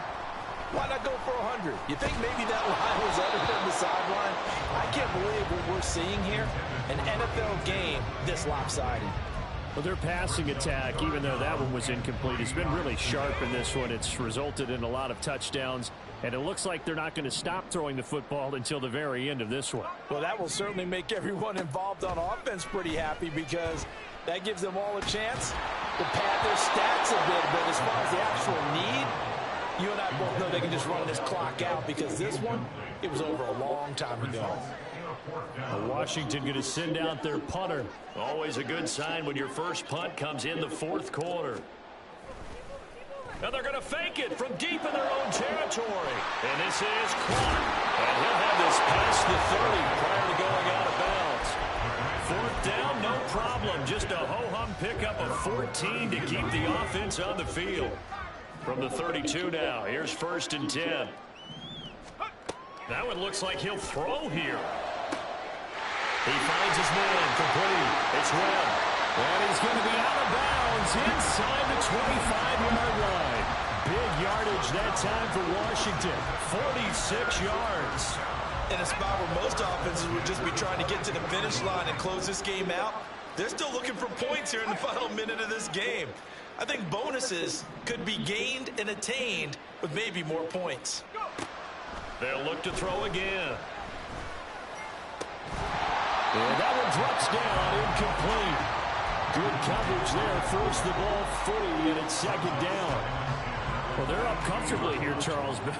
Why not go for 100? You think maybe that line was uttered on the sideline? I can't believe what we're seeing here. An NFL game this lopsided. Well, their passing attack, even though that one was incomplete, has been really sharp in this one. It's resulted in a lot of touchdowns, and it looks like they're not going to stop throwing the football until the very end of this one. Well, that will certainly make everyone involved on offense pretty happy because that gives them all a chance to pad their stats a bit. But as far as the actual need, you and I both know they can just run this clock out because this one, it was over a long time ago. Washington going to send out their punter. Always a good sign when your first punt comes in the fourth quarter. Now they're going to fake it from deep in their own territory. And this is caught. And he'll have this past the 30 prior to going out of bounds. Fourth down, no problem. Just a ho-hum pickup of 14 to keep the offense on the field. From the 32 now, here's 1st and 10. That one looks like he'll throw here. He finds his man, complete. It's Webb. And he's going to be out of bounds inside the 25-yard line. Big yardage that time for Washington. 46 yards. In a spot where most offenses would just be trying to get to the finish line and close this game out, they're still looking for points here in the final minute of this game. I think bonuses could be gained and attained with maybe more points. They'll look to throw again. And that one drops down, incomplete. Good coverage there, forced the ball free, and it's 2nd down. Well, they're up comfortably here, Charles, but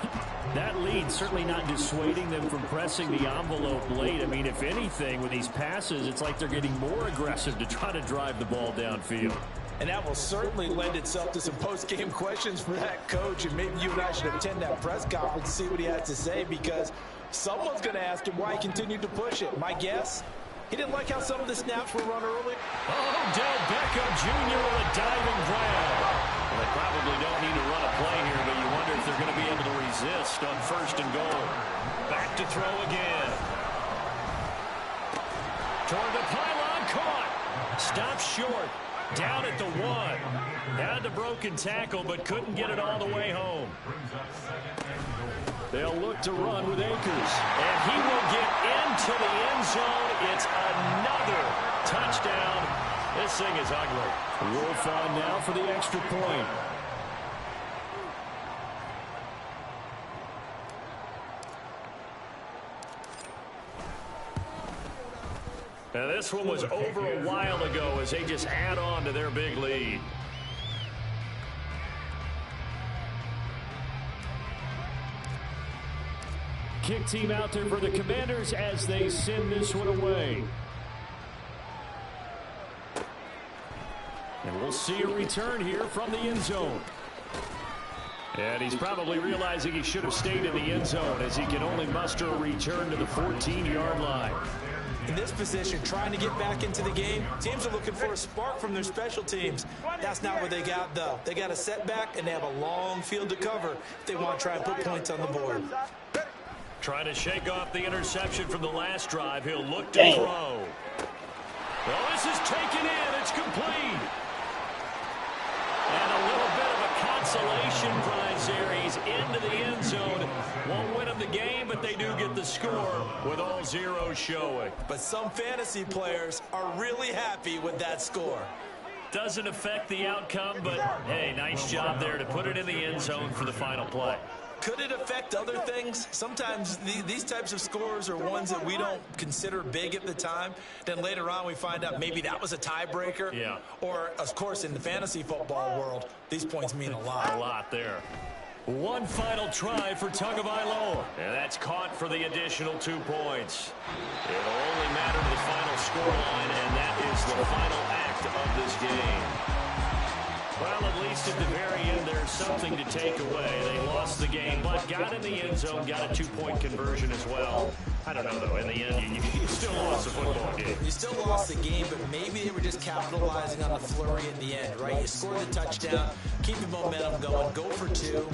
that lead certainly not dissuading them from pressing the envelope late. I mean, if anything, with these passes, it's like they're getting more aggressive to try to drive the ball downfield. And that will certainly lend itself to some post-game questions for that coach, and maybe you and I should attend that press conference and see what he has to say, because someone's going to ask him why he continued to push it. My guess, he didn't like how some of the snaps were run early. Oh, Del Beckham Jr. with a diving grab. Well, they probably don't need to run a play here, but you wonder if they're going to be able to resist on 1st and goal. Back to throw again. Toward the pylon, caught. Stopped short. Down at the 1. Had the broken tackle, but couldn't get it all the way home. They'll look to run with Akers. And he will get into the end zone. It's another touchdown. This thing is ugly. Wolf on now for the extra point. Now this one was over a while ago as they just add on to their big lead. Kick team out there for the Commanders as they send this one away. And we'll see a return here from the end zone. And he's probably realizing he should have stayed in the end zone as he can only muster a return to the 14-yard line. In this position, trying to get back into the game, teams are looking for a spark from their special teams. That's not what they got, though. They got a setback, and they have a long field to cover if they want to try and put points on the board. Trying to shake off the interception from the last drive. He'll look to throw. Well, this is taken in. It's complete. And a little bit of a consolation prize there. He's into the end zone. Won't win them the game, but they do get the score with all zeros showing. But some fantasy players are really happy with that score. Doesn't affect the outcome, but, hey, nice job there to put it in the end zone for the final play. Could it affect other things? Sometimes these types of scores are ones that we don't consider big at the time. Then later on we find out maybe that was a tiebreaker. Yeah. Or, of course, in the fantasy football world, these points mean a lot. A lot there. One final try for Tagovailoa. And that's caught for the additional 2 points. It'll only matter to the final scoreline, and that is the final act of this game. Well, at least at the very end, there's something to take away. They lost the game, but got in the end zone, got a 2-point conversion as well. I don't know, though. In the end, you still lost lost the football game. You still lost the game, but maybe they were just capitalizing on the flurry at the end, right? You score the touchdown, keep the momentum going, go for 2.